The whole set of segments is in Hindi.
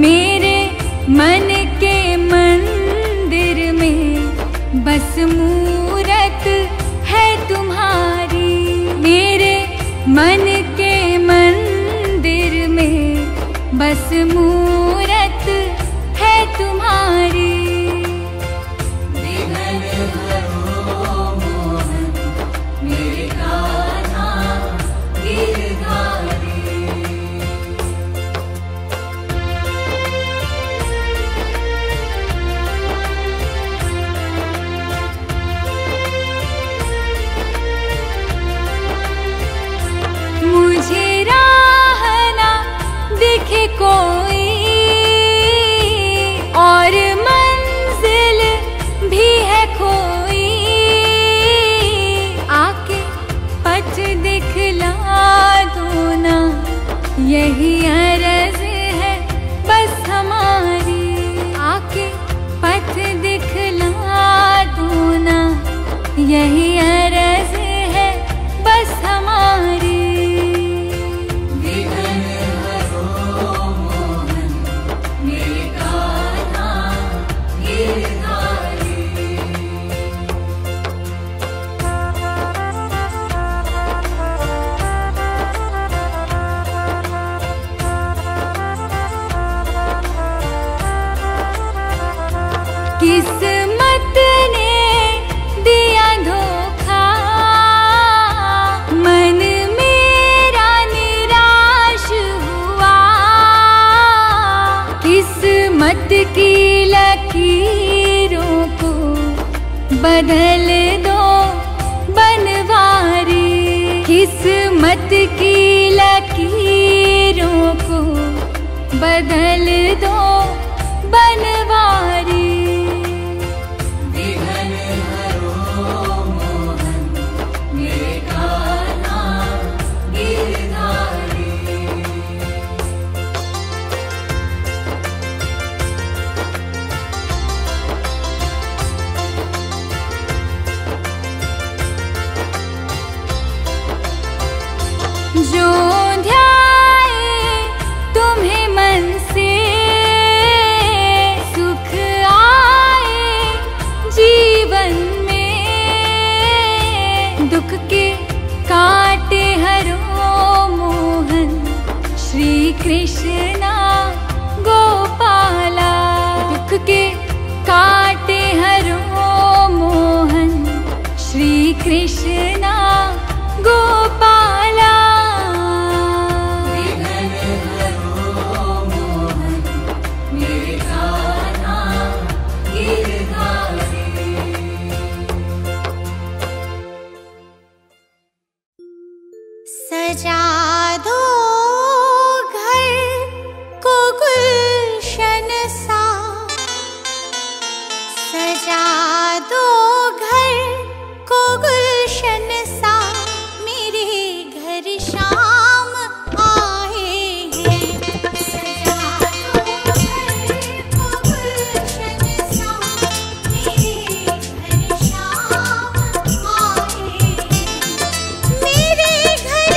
मेरे मन के मंदिर में बस मूरत है तुम्हारी। मेरे मन के मंदिर में बस मूरत है तुम्हारी। मुझे राह ना दिखे कोई और मंजिल भी है खोई। आके पथ दिखला दो ना, यही अर्ज है बस हमारी। आके पथ दिखला दो ना, यही अर्ज है बस हमारी। किस्मत ने दिया धोखा, मन मेरा निराश हुआ। किस्मत की लकीरों को बदल दो बनवारी। किस्मत की लकीरों को बदल दो बनवारी। जो ध्याए तुम्हें मन से सुख आए जीवन में। दुख के काटे हरो मोहन श्री कृष्णा गोपाला। दुख के काटे हरो मोहन श्री कृष्णा गोपाला। सजा दो घर को गुलशन सा, सजा दो घर को गुलशन सा। मेरे घर शाम आए हैं। सजा दो घर को गुलशन सा, मेरे घर शाम आए हैं। मेरे घर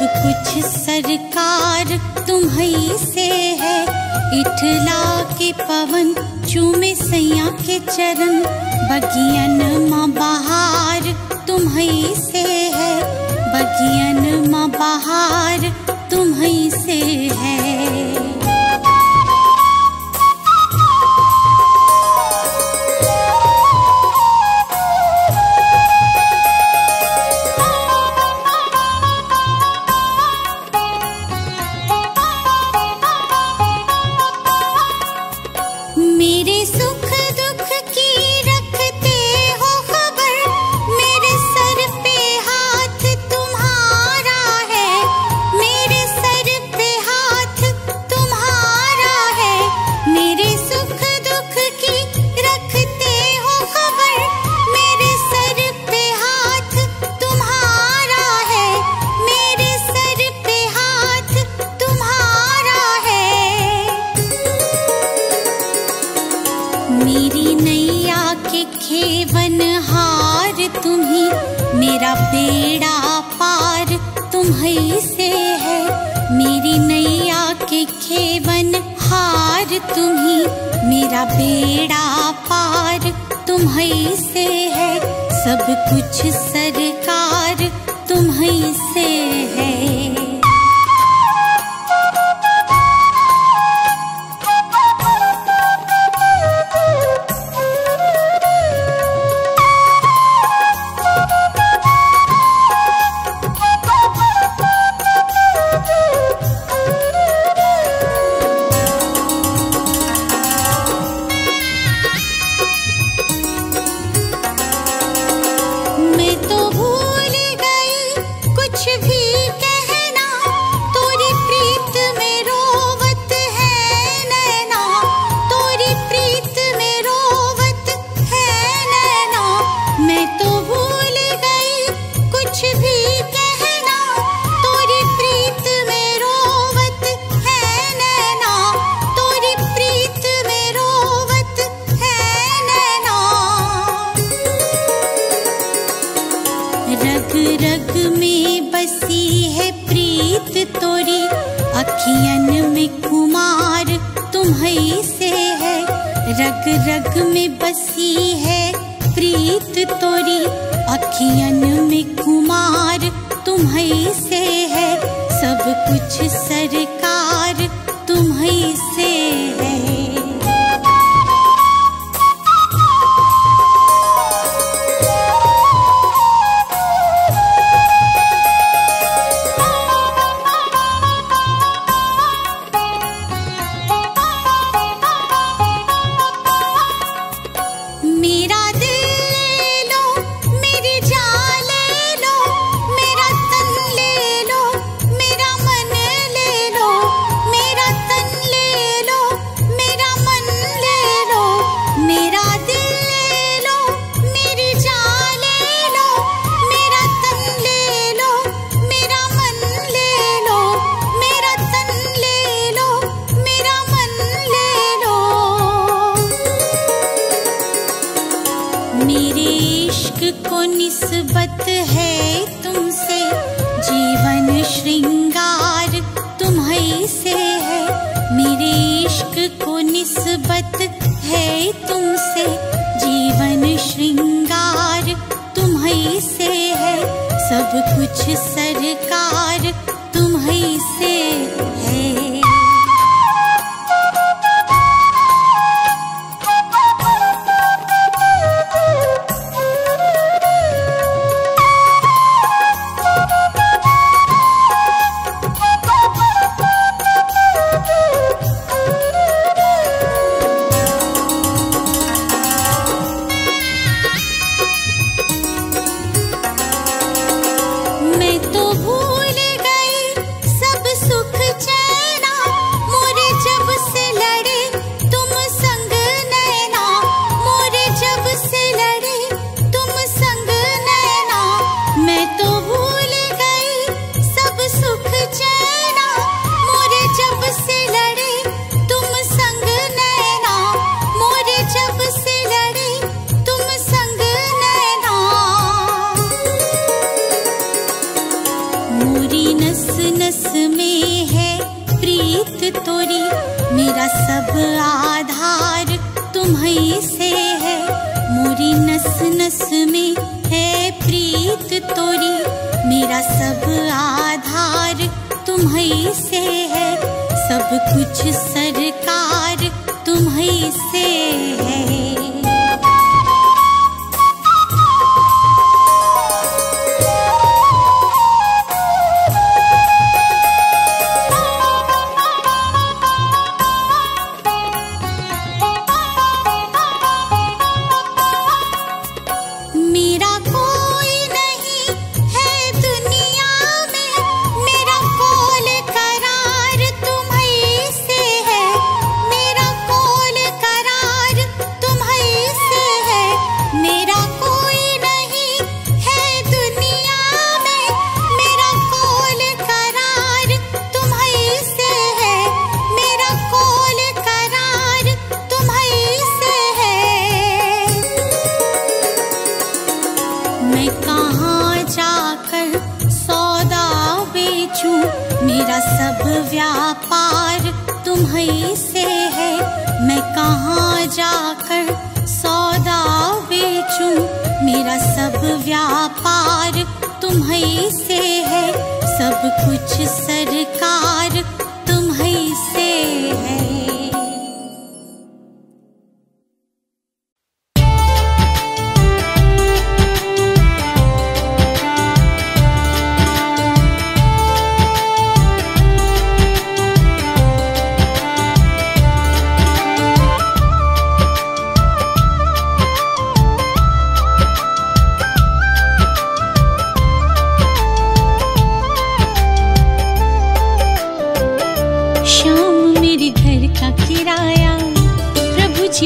कुछ सरकार तुम्हीं से है। इठला के पवन चूमे सैया के चरण, बगियन माँ बहार तुम्हीं से है। बगियन माँ बहार तुम्हीं से है। मेरे सुख दुख की रखते हो खबर, मेरे सर पे हाथ तुम्हारा है। मेरे सर पे हाथ तुम्हारा है। मेरे सुख दुख की रखते हो खबर, मेरे सर पे हाथ तुम्हारा है। मेरे सर पे हाथ तुम्हारा है। मेरी नैया के खेवन हार तुम्हीं, मेरा बेड़ा पार तुम्हीं से है। मेरी नैया के खेवन हार तुम्हीं, मेरा बेड़ा पार तुम्हीं से है। सब कुछ सरकार तुम्हीं से है। मैं तो भूल गई कुछ भी कहना, तोरी प्रीत में रोवत है नैना। तोरी प्रीत में रोवत है नैना। मैं तो भूल गई कुछ भी कहना, तोरी प्रीत में रोवत है नैना। तोरी प्रीत में रोवत है नैना। रग रग में बसी है प्रीत तोरी, अखियन में कुमार तुम्हीं से है। रग रग में बसी है प्रीत तोरी, अखियन में कुमार तुम्हीं से है। सब कुछ सरकार तुम्हीं से है। मेरा दिल ले लो, मेरी जान ले लो, मेरा तन ले लो, मेरा मन ले लो। मेरा तन ले लो, मेरा मन ले लो। मेरा दिल ले लो, मेरी जान ले लो, मेरा तन ले लो, मेरा मन ले लो। मेरा तन ले लो, मेरा मन ले लो। मेरे इश्क को निस्बत है तुमसे, जीवन श्रृंगार तुम्हीं से है। मेरे इश्क को निस्बत है तुमसे, जीवन श्रृंगार तुम्हीं से है। सब कुछ सरकार तुम्हीं से है। मैं तो मेरा सब आधार तुम्हीं से है, मोरी नस नस में है प्रीत तोरी। मेरा सब आधार तुम्हीं से है, सब कुछ सरकार तुम्हीं से है। मेरा सब व्यापार तुम्हीं से है, मैं कहाँ जाकर सौदा बेचूं। मेरा सब व्यापार तुम्हीं से है, सब कुछ सरकार तुम्हीं से है।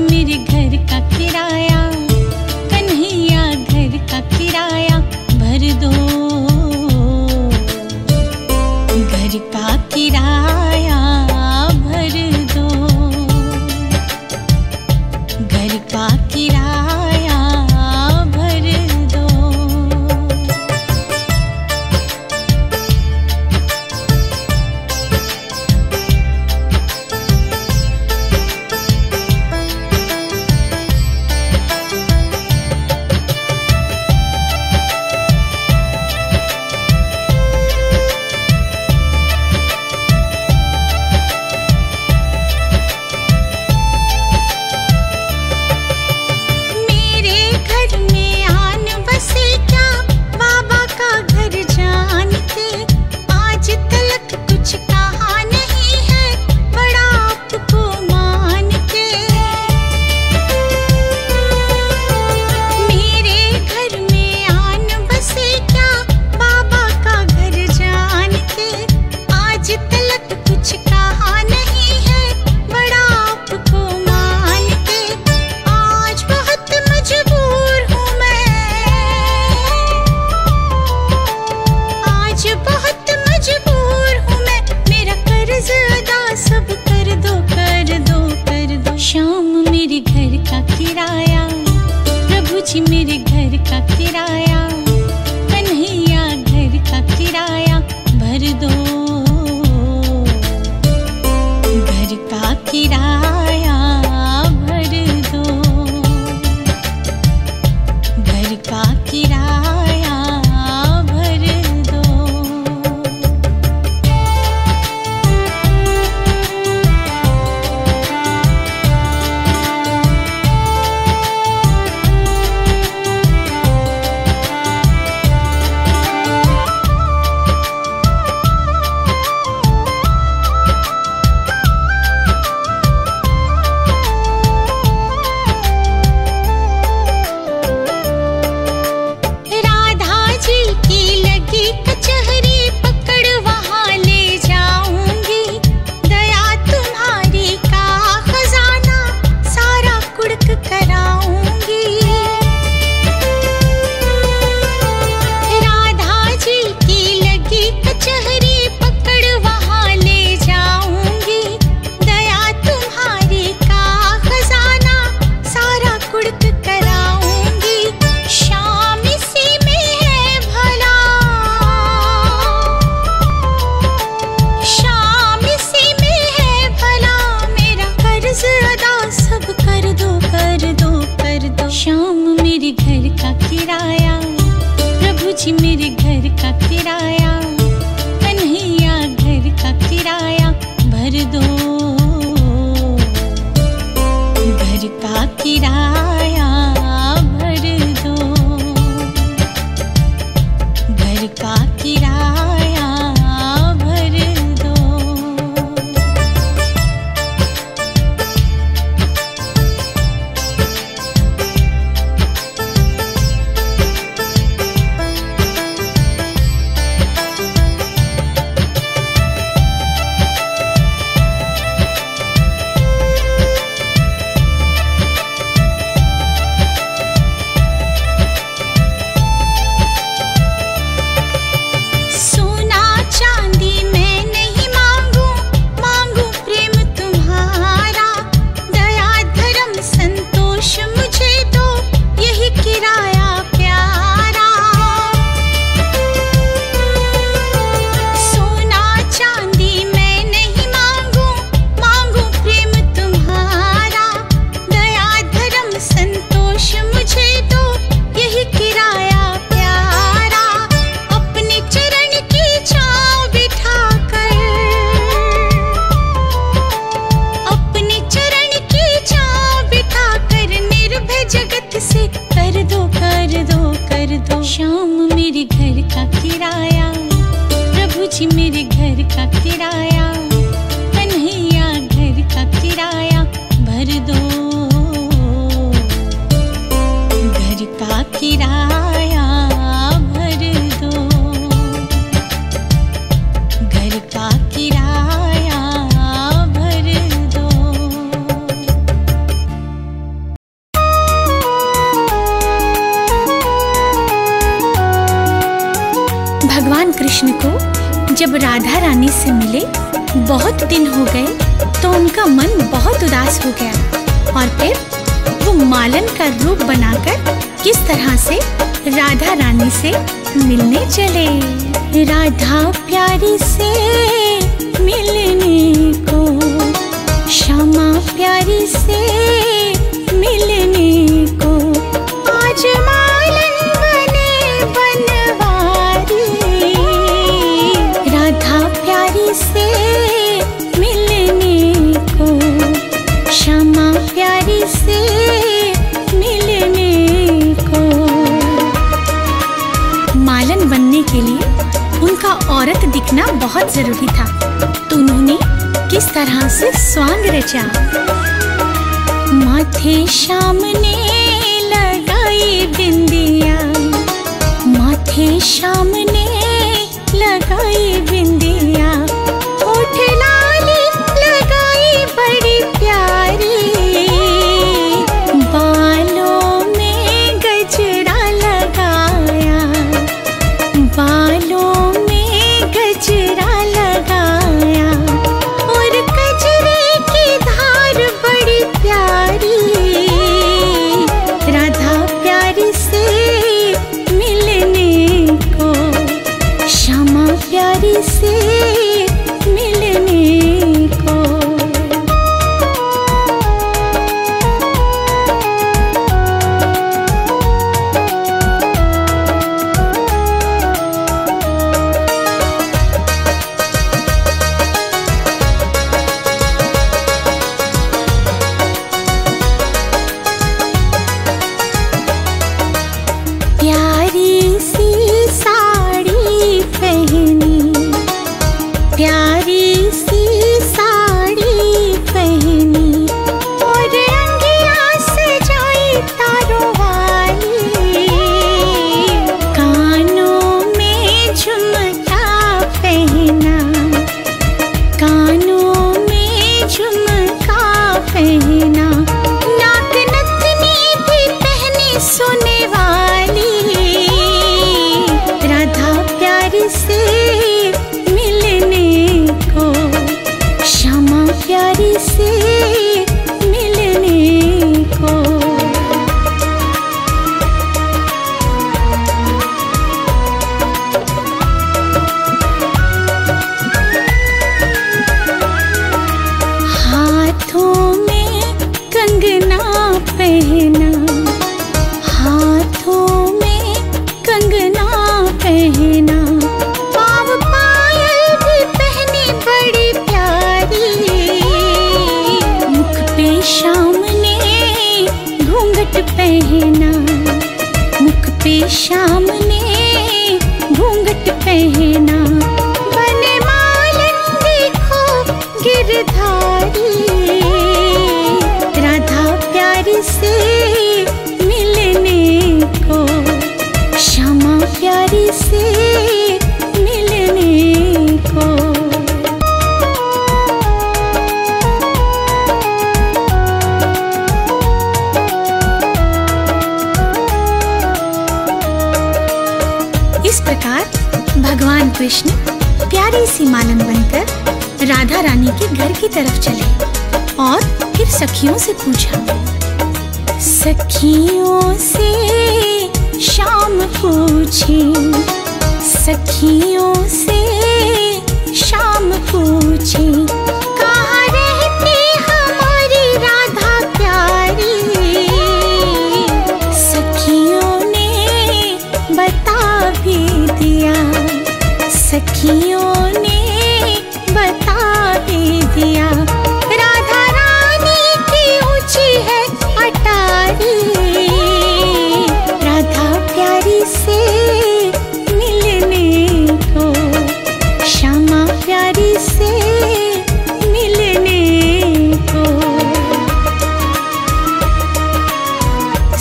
मेरे घर का किराया, कन्हैया घर का किराया भर दो, घर का किराया भर दो, घर का किराया भर दो। मेरे घर का किराया, कन्हैया घर का किराया भर दो, दो, घर का किराया भर दो, घर का किराया भर दो। श्याम मेरे घर का किराया, प्रभु जी मेरे घर का किराया, कन्हैया घर का किराया भर दो, घर का किराया भर दो, घर का किराया भर दो। भगवान कृष्ण को जब राधा रानी से मिले बहुत दिन हो गए तो उनका मन बहुत उदास हो गया और फिर वो मालन का रूप बनाकर किस तरह से राधा रानी से मिलने चले। राधा प्यारी से मिलने को, श्यामा प्यारी से मिलने को, आज मालन बने बनवारी, राधा प्यारी से मिलने को, श्यामा प्यारी से मिलने को। मालन बनने के लिए उनका औरत दिखना बहुत जरूरी था, तो उन्होंने किस तरह से स्वांग रचा। माथे श्याम ने लगाई बिंदिया, माथे श्याम ने लगाई बिंदिया, होठ लाली लगाई बड़ी प्यारी, बालों में गजरा लगाया, बालों में गजरा लगाया, और गजरे की धार बड़ी प्यारी, राधा प्यारी से मिलने को, श्यामा प्यारी से मिलने को। प्यारी सी साड़ी पहनी, प्यारी सी साड़ी पहनी, और अंगिया सजाई तारों वाली, कानों में झुमका पहना, कानों में झुमका पहना, नाक नथनी भी पहनी सोने वाली, राधा प्यारी से मिलने को, श्यामा प्यारी से मिलने को। हाथों में कंगना पहना, हाथों में कंगना पहना, पाँव पायल भी पहनी बड़ी प्यारी, पहना, मुख पे शाम ने घूंघट पहना। बने मालन देखो गिरधारी, राधा प्यारी से मिलने को, श्यामा प्यारी से मिलने को। इस प्रकार भगवान कृष्ण प्यारी सी मालन बनकर राधा रानी के घर की तरफ चले और फिर सखियों से पूछा। सखियों से शाम पूछी, सखियों से शाम पूछी, कहाँ रहती हमारी राधा प्यारी। सखियों ने बता भी दिया, सखियों ने बता भी दिया। राधा रानी की ऊंची है अटारी, राधा प्यारी से मिलने को, श्यामा प्यारी से मिलने को।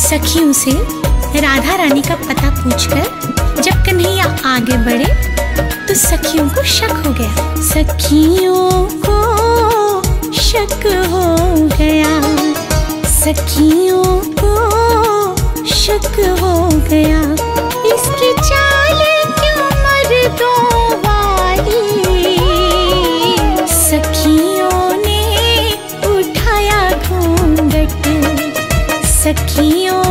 सखियों से राधा रानी का पता पूछकर जब कन्हैया आगे बढ़े तो सखियों को शक हो गया। सखियों को शक हो गया, सखियों को शक हो गया। इसकी चाल क्यों मर्दों वाली, सखियों ने उठाया घूंघट, सखियों